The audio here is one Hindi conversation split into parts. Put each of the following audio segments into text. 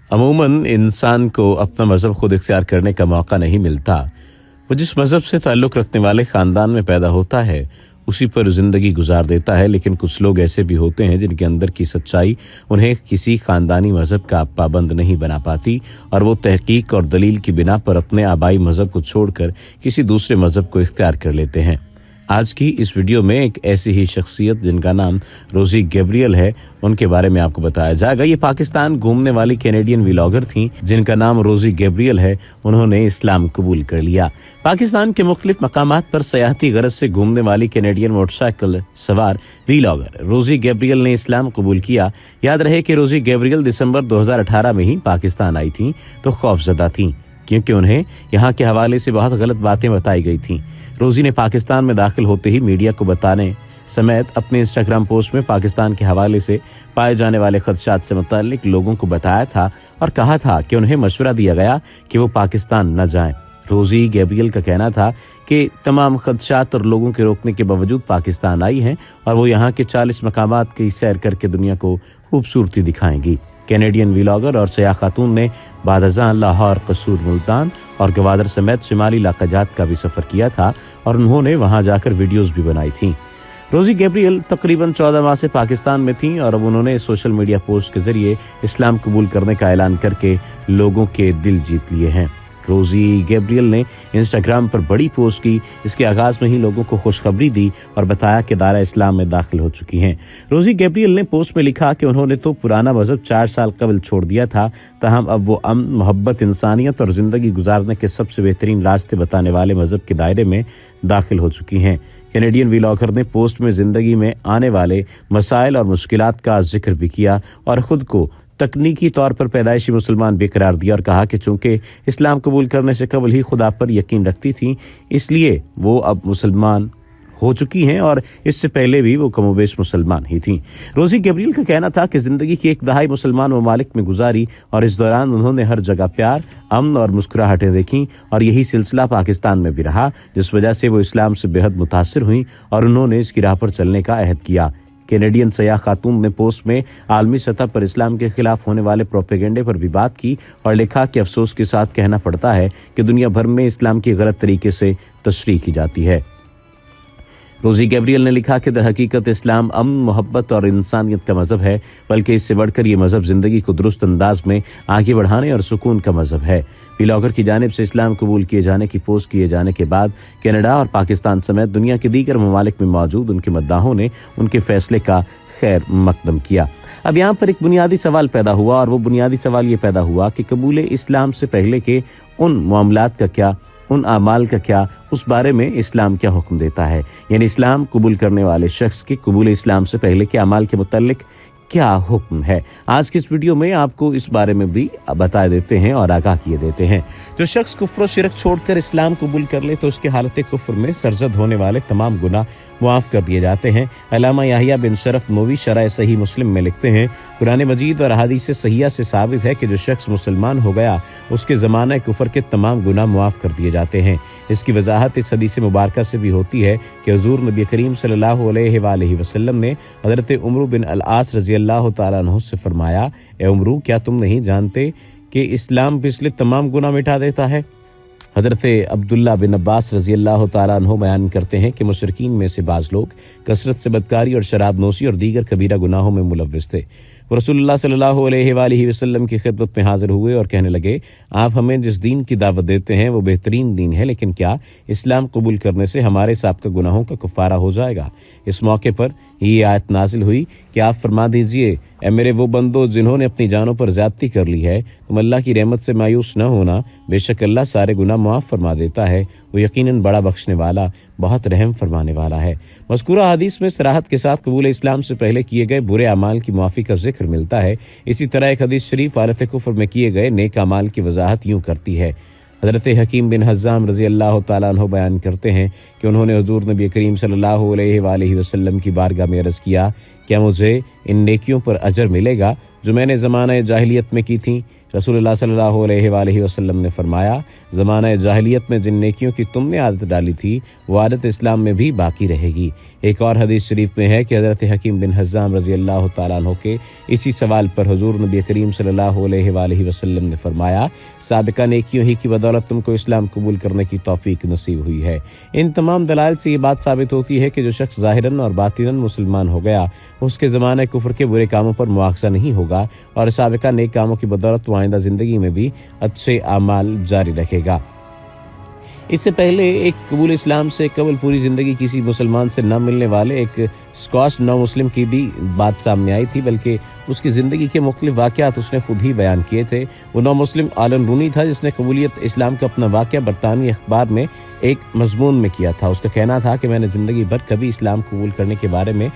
अमूमन इंसान को अपना मज़हब खुद इख्तियार करने का मौका नहीं मिलता। वो जिस मज़हब से ताल्लुक़ रखने वाले ख़ानदान में पैदा होता है उसी पर ज़िंदगी गुजार देता है। लेकिन कुछ लोग ऐसे भी होते हैं जिनके अंदर की सच्चाई उन्हें किसी ख़ानदानी मज़हब का पाबंद नहीं बना पाती और वो तहक़ीक़ और दलील की बिना पर अपने आबाई मज़हब को छोड़कर किसी दूसरे मज़हब को इख्तियार कर लेते हैं। आज की इस वीडियो में एक ऐसी ही शख्सियत जिनका नाम रोज़ी गैब्रियल है, उनके बारे में आपको बताया जाएगा। ये पाकिस्तान घूमने वाली कैनेडियन व्लॉगर थीं जिनका नाम रोज़ी गैब्रियल है। उन्होंने इस्लाम कबूल कर लिया। पाकिस्तान के मुख्तलिफ मकामात पर सयाहती गरज से घूमने वाली कैनेडियन मोटरसाइकिल सवार व्लॉगर रोज़ी गैब्रियल ने इस्लाम कबूल किया। याद रहे कि रोज़ी गैब्रियल दिसंबर 2018 में ही पाकिस्तान आई थीं तो खौफजदा थीं क्योंकि उन्हें यहाँ के हवाले से बहुत गलत बातें बताई गई थीं। रोज़ी ने पाकिस्तान में दाखिल होते ही मीडिया को बताने समेत अपने इंस्टाग्राम पोस्ट में पाकिस्तान के हवाले से पाए जाने वाले खदशात से मुताल्लिक लोगों को बताया था और कहा था कि उन्हें मशवरा दिया गया कि वो पाकिस्तान न जाएं। रोज़ी गैब्रियल का कहना था कि तमाम खदशात और लोगों के रोकने के बावजूद पाकिस्तान आई हैं और वो यहाँ के 40 मकामात की सैर करके दुनिया को खूबसूरती दिखाएंगी। कैनेडियन व्लॉगर और सयाह खातून ने बादशाह लाहौर, कसूर, मुल्तान और गवादर समेत शुमाली इलाक़ाजात का भी सफ़र किया था और उन्होंने वहां जाकर वीडियोस भी बनाई थीं। रोज़ी गैब्रियल तकरीबन 14 माह से पाकिस्तान में थीं और अब उन्होंने सोशल मीडिया पोस्ट के ज़रिए इस्लाम कबूल करने का ऐलान करके लोगों के दिल जीत लिए हैं। रोज़ी गैब्रियल ने इंस्टाग्राम पर बड़ी पोस्ट की। इसके आगाज़ में ही लोगों को खुशखबरी दी और बताया कि दायरा इस्लाम में दाखिल हो चुकी हैं। रोज़ी गैब्रियल ने पोस्ट में लिखा कि उन्होंने तो पुराना मज़हब 4 साल कबल छोड़ दिया था, ताहम अब वो अमन, मोहब्बत, इंसानियत और ज़िंदगी गुजारने के सबसे बेहतरीन रास्ते बताने वाले मज़हब के दायरे में दाखिल हो चुकी हैं। कैनेडियन व्लॉगर ने पोस्ट में ज़िंदगी में आने वाले मसाइल और मुश्किलात का जिक्र भी किया और ख़ुद को तकनीकी तौर पर पैदाइशी मुसलमान भी करार दिया और कहा कि चूंकि इस्लाम कबूल करने से कबल ही खुदा पर यकीन रखती थी इसलिए वो अब मुसलमान हो चुकी हैं और इससे पहले भी वो कमोबेश मुसलमान ही थीं। रोज़ी गैब्रियल का कहना था कि ज़िंदगी की एक दहाई मुसलमान ममालिक में गुजारी और इस दौरान उन्होंने हर जगह प्यार, अमन और मुस्कुराहटें देखीं और यही सिलसिला पाकिस्तान में भी रहा, जिस वजह से वो इस्लाम से बेहद मुतासिर हुई और उन्होंने इसकी राह पर चलने का अहद किया। कैनेडियन सयाह खातून ने पोस्ट में आलमी सतह पर इस्लाम के खिलाफ होने वाले प्रोपेगेंडे पर भी बात की और लिखा कि अफसोस के साथ कहना पड़ता है कि दुनिया भर में इस्लाम की गलत तरीके से तशरीह की जाती है। रोज़ी गैब्रियल ने लिखा कि दरहकीकत इस्लाम अमन, मोहब्बत और इंसानियत का मज़हब है, बल्कि इससे बढ़कर ये मज़हब ज़िंदगी को दुरुस्त अंदाज में आगे बढ़ाने और सुकून का मज़हब है। व्लॉगर की जानिब से इस्लाम कबूल किए जाने की पोस्ट किए जाने के बाद कनाडा और पाकिस्तान समेत दुनिया के दीगर ममालिक में मौजूद उनके मद्दाहों ने उनके फैसले का खैर मकदम किया। अब यहाँ पर एक बुनियादी सवाल पैदा हुआ और वो बुनियादी सवाल ये पैदा हुआ कि कबूल इस्लाम से पहले के उन मामलात का क्या, उन अमाल का क्या, उस बारे में इस्लाम क्या हुक्म देता है। यानी इस्लाम कबूल करने वाले शख्स के कबूल इस्लाम से पहले के अमाल के मुताल्लिक क्या हुक्म है। आज की इस वीडियो में आपको इस बारे में भी बता देते हैं और आगाह किए देते हैं। जो शख्स कुफ्र और शिरक छोड़कर इस्लाम कबूल कर ले तो उसके हालत कुफ्र में सरजद होने वाले तमाम गुनाह मुआफ़ कर दिए जाते हैं। अल्लामा याहिया बिन शरफ नोवी शरह सही मुस्लिम में लिखते हैं, कुरान मजीद और हदीस सहिया से साबित है कि जो शख्स मुसलमान हो गया उसके ज़माना कुफ्र के तमाम गुनाह मुआफ़ कर दिए जाते हैं। इसकी वजाहत इस हदीस मुबारका से भी होती है कि हुज़ूर नबी करीम सल्लल्लाहु अलैहि वसल्लम ने हज़रत उमर बिन अल-आस रज़ी अल्लाह तआला अन्हु से फरमाया, ए उमरू, क्या तुम नहीं जानते कि इस्लाम पिछले तमाम गुनाह मिटा देता है। हज़रत अब्दुल्ला बिन अब्बास रज़ी अल्लाह तआला अन्हु बयान करते हैं कि मुशरिकीन में से बाज़ लोग कसरत से बदकारी और शराब नोशी और दीगर कबीरा गुनाहों में मुलव्विस थे। वो रसूलुल्लाह सल्लल्लाहु अलैहि वसल्लम की खिदमत में हाजिर हुए और कहने लगे, आप हमें जिस दीन की दावत देते हैं वो बेहतरीन दीन है, लेकिन क्या इस्लाम कबूल करने से हमारे साबिक़ा गुनाहों का कफ़ारा हो जाएगा। इस मौके पर ये आयत नाजिल हुई कि आप फरमा दीजिए, ए मेरे वो बंदो जिन्होंने अपनी जानों पर ज़्यादती कर ली है, तुम अल्लाह की रहमत से मायूस न होना, बेशक अल्लाह सारे गुनाह मुआफ़ फरमा देता है, वो यकीनन बड़ा बख्शने वाला, बहुत रहम फरमाने वाला है। मज़कूरा हदीस में सराहत के साथ कबूल इस्लाम से पहले किए गए बुरे अमाल की मुआफ़ी का जिक्र मिलता है। इसी तरह एक हदीस शरीफ हालत कुफ्र में किए गए नेक अमाल की वजाहत यूँ करती है। हज़रत हकीम बिन हज़्ज़ाम रज़ी अल्लाह तआला अन्हु बयान करते हैं कि उन्होंने हुज़ूर नबी करीम सल्लल्लाहु अलैहि वसल्लम की बारगाह में अर्ज़ किया, क्या मुझे इन नेकियों पर अजर मिलेगा जो मैंने ज़माना जाहिलियत में की थी। रसूलुल्लाह सल्लल्लाहु अलैहि वसल्लम ने फरमाया, ज़माना जाहिलियत में जिन नेकियों की तुमने आदत डाली थी वो आदत इस्लाम में भी बाकी रहेगी। एक और हदीस शरीफ में है कि हज़रत हकीम बिन हिज़ाम रज़ी अल्लाह तआला अन्हु के इसी सवाल पर हुज़ूर नबी करीम सल्लल्लाहु अलैहि वसल्लम ने फरमाया, साबिका नेकियों ही की बदौलत तुमको इस्लाम कबूल करने की तौफीक नसीब हुई है। इन तमाम दलाइल से ये बात साबित होती है कि जो शख्स ज़ाहिरन और बातिनन मुसलमान हो गया उसके ज़माने कुफ्र के बुरे कामों पर मुआखज़ा नहीं होगा और साबिका नेक कामों की बदौलत वो आइंदा ज़िंदगी में भी अच्छे आमाल जारी रखेगा। इससे पहले एक कबूल इस्लाम से कबल पूरी ज़िंदगी किसी मुसलमान से न मिलने वाले एक स्कॉच नौ मुस्लिम की भी बात सामने आई थी, बल्कि उसकी ज़िंदगी के मुख्तलिफ वाक़यात उसने खुद ही बयान किए थे। वो नौ मुस्लिम आलन रूनी था जिसने कबूलियत इस्लाम का अपना वाक़या बरतानवी अखबार में एक मजमून में किया था। उसका कहना था कि मैंने ज़िंदगी भर कभी इस्लाम कबूल करने के बारे में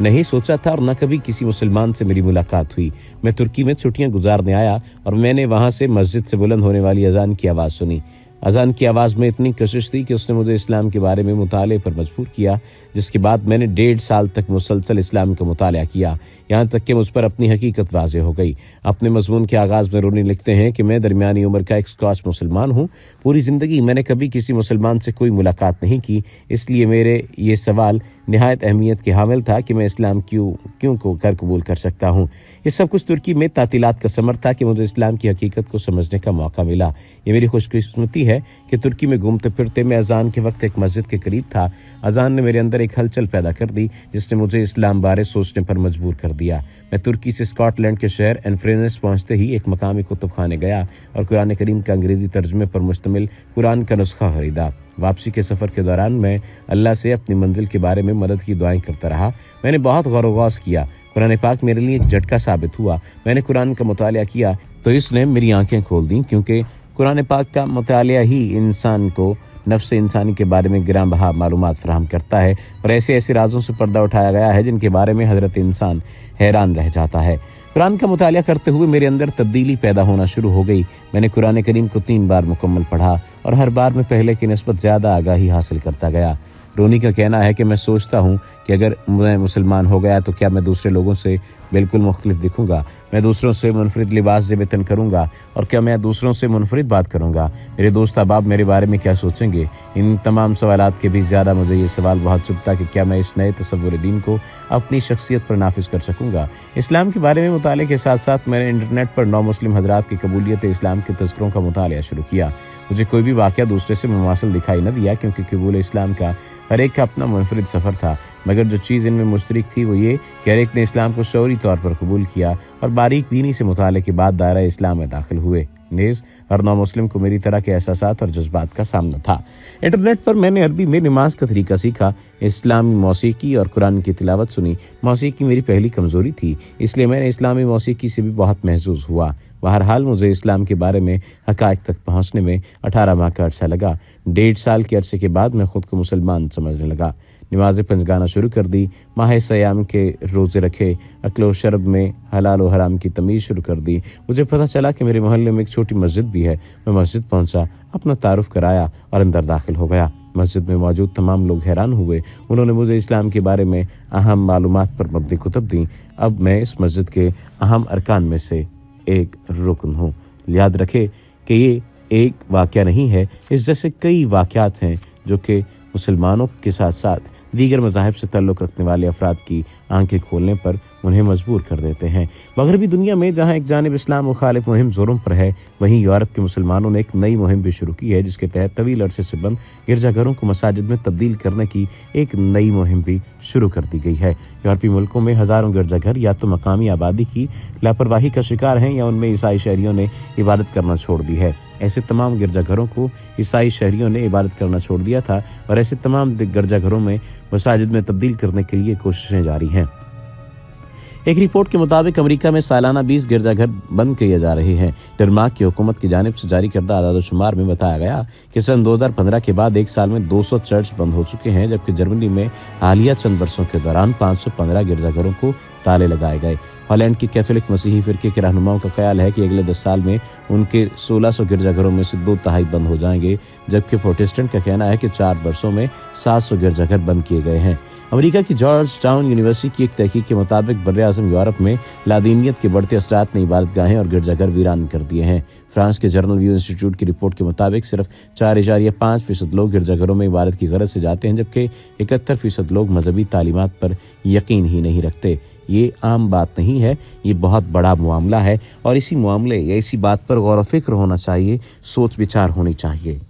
नहीं सोचा था और न कभी किसी मुसलमान से मेरी मुलाकात हुई। मैं तुर्की में छुट्टियां गुजारने आया और मैंने वहाँ से मस्जिद से बुलंद होने वाली अजान की आवाज़ सुनी। अजान की आवाज़ में इतनी कशिश थी कि उसने मुझे इस्लाम के बारे में मुताले पर मजबूर किया, जिसके बाद मैंने 1.5 साल तक मुसलसल इस्लाम का मुताला किया, यहाँ तक कि मुझ पर अपनी हकीकत वाज़ेह हो गई। अपने मज़मून के आगाज़ में रूनी लिखते हैं कि मैं दरमियानी उम्र का एक स्कॉच मुसलमान हूँ। पूरी ज़िंदगी मैंने कभी किसी मुसलमान से कोई मुलाकात नहीं की, इसलिए मेरे ये सवाल नहायत अहमियत के हामिल था कि मैं इस्लाम क्यों को कर कबूल कर सकता हूँ। ये सब कुछ तुर्की में तातीलात का समर था कि मुझे इस्लाम की हकीकत को समझने का मौका मिला। ये मेरी खुशकिस्मती है कि तुर्की में घूमते फिरते मैं अजान के वक्त एक मस्जिद के करीब था। अजान ने मेरे अंदर एक हलचल पैदा कर दी जिसने मुझे इस्लाम बारे सोचने पर मजबूर कर दिया। मैं तुर्की से स्कॉटलैंड के शहर इन्फ्रेनेस पहुँचते ही एक मकामी कुतुबखाने गया और कुरान करीम का अंग्रेज़ी तर्जुमे पर मुश्तमिल कुरान का नुस्खा खरीदा। वापसी के सफ़र के दौरान मैं अल्लाह से अपनी मंजिल के बारे में मदद की दुआएं करता रहा। मैंने बहुत गौर व गौस किया। कुरान पाक मेरे लिए एक झटका साबित हुआ। मैंने कुरान का मुतालिया किया तो इसने मेरी आंखें खोल दी, क्योंकि कुरान पाक का मुतालिया ही इंसान को नफ्स इंसानी के बारे में गिरां बहा मालूमात फराहम करता है और ऐसे ऐसे राजों से पर्दा उठाया गया है जिनके बारे में हज़रत इंसान हैरान रह जाता है। कुरान का मुतालिया करते हुए मेरे अंदर तब्दीली पैदा होना शुरू हो गई। मैंने कुरान करीम को 3 बार मुकम्मल पढ़ा और हर बार में पहले की निस्बत ज़्यादा आगाही हासिल करता गया। रोनी का कहना है कि मैं सोचता हूँ कि अगर मैं मुसलमान हो गया तो क्या मैं दूसरे लोगों से बिल्कुल मुख्तलिफ दिखूंगा, मैं दूसरों से मुनफरिद लिबास ज़ेबतन करूंगा और क्या मैं दूसरों से मुनफरिद बात करूंगा, मेरे दोस्त अहबाब मेरे बारे में क्या सोचेंगे। इन तमाम सवालात के भी ज़्यादा मुझे ये सवाल बहुत चुभता कि क्या मैं इस नए तसव्वुर दीन को अपनी शख्सियत पर नाफिज कर सकूँगा। इस्लाम के बारे में मुताले के साथ साथ मैंने इंटरनेट पर 9 मुस्लिम हजरात की कबूलियत इस्लाम के तज़किरों का मुतालिया शुरू किया। मुझे कोई भी वाक़या दूसरे से मुमासिल दिखाई न दिया, क्योंकि कबूल इस्लाम का हर एक का अपना मुनफरिद सफ़र था। मगर जो चीज़ इनमें मुश्तरक थी वो ये कि हर एक ने इस्लाम को शौरी तौर पर कबूल किया और बारीक बीनी से मुताले के बाद दायरा इस्लाम में दाखिल हुए। नेज़ हर नौ मुस्लिम को मेरी तरह के एहसासात और जज्बात का सामना था। इंटरनेट पर मैंने अरबी में नमाज का तरीका सीखा, इस्लामी मौसीकी और कुरान की तिलावत सुनी। मौसीकी मेरी पहली कमज़ोरी थी, इसलिए मैंने इस्लामी मौसीकी से भी बहुत महसूस हुआ। बहरहाल मुझे इस्लाम के बारे में हक़ाइक़ तक पहुँचने में 18 माह का अरसा लगा। 1.5 साल के अरसे के बाद मैं ख़ुद को मुसलमान समझने लगा। नमाज़ें पंजगाना शुरू कर दी, माह सयाम के रोज़े रखे, अक्ल व शरब में हलाल व हराम की तमीज़ शुरू कर दी। मुझे पता चला कि मेरे मोहल्ले में एक छोटी मस्जिद भी है। मैं मस्जिद पहुंचा, अपना तारुफ कराया और अंदर दाखिल हो गया। मस्जिद में मौजूद तमाम लोग हैरान हुए। उन्होंने मुझे इस्लाम के बारे में अहम मालूमात पर मबनी कुतुब दी। अब मैं इस मस्जिद के अहम अरकान में से एक रुकन हूँ। याद रखे कि ये एक वाक़या नहीं है, इस जैसे कई वाक़यात हैं जो कि मुसलमानों के साथ साथ दीगर मज़ाहिब से ताल्लुक़ रखने वाले अफराद की आंखें खोलने पर उन्हें मजबूर कर देते हैं। मगरबी दुनिया में जहाँ एक जानिब इस्लाम मुखालिफ मुहिम ज़ोरों पर है, वहीं यूरोप के मुसलमानों ने एक नई मुहिम भी शुरू की है, जिसके तहत तवील अरसे से बंद गिरजाघरों को मसाजिद में तब्दील करने की एक नई मुहिम भी शुरू कर दी गई है। यूरोपीय मुल्कों में हज़ारों गिरजाघर या तो मकामी आबादी की लापरवाही का शिकार हैं या उनमें ईसाई शहरियों ने इबादत करना छोड़ दी है। ऐसे तमाम गिरजाघरों को ईसाई शहरियों ने इबादत करना छोड़ दिया था और ऐसे तमाम गिरजाघरों में मसाजिद में तब्दील करने के लिए कोशिशें जारी हैं। एक रिपोर्ट के मुताबिक अमेरिका में सालाना 20 गिरजाघर बंद किए जा रहे हैं। डेनमार्क की हुकूमत की जानिब से जारी करदा आदाद-ओ-शुमार में बताया गया कि सन 2015 के बाद एक साल में 200 चर्च बंद हो चुके हैं, जबकि जर्मनी में हालिया चंद बरसों के दौरान 515 गिरजाघरों को ताले लगाए गए। हॉलैंड की कैथोलिक मसीही फ़िरके के रहनुमाओं का ख्याल है कि अगले 10 साल में उनके 1600 गिरजाघरों में से 2/3 बंद हो जाएंगे, जबकि प्रोटेस्टेंट का कहना है कि 4 वर्षों में 700 गिरजाघर बंद किए गए हैं। अमेरिका की जॉर्ज टाउन यूनिवर्सिटी की एक तहकीक के मुताबिक बर्र-ए-आज़म यूरोप में लादीनियत के बढ़ते असरात ने इबादतगाहें और गिरजाघर वीरान कर दिए हैं। फ्रांस के जर्नल व्यू इंस्टीट्यूट की रिपोर्ट के मुताबिक सिर्फ 4.5% लोग गिरजाघरों में इबादत की गरज से जाते हैं, जबकि 71% लोग मजहबी तालीमात पर यकीन ही नहीं रखते। ये आम बात नहीं है, ये बहुत बड़ा मामला है और इसी मामले या इसी बात पर गौर व फिक्र होना चाहिए, सोच विचार होनी चाहिए।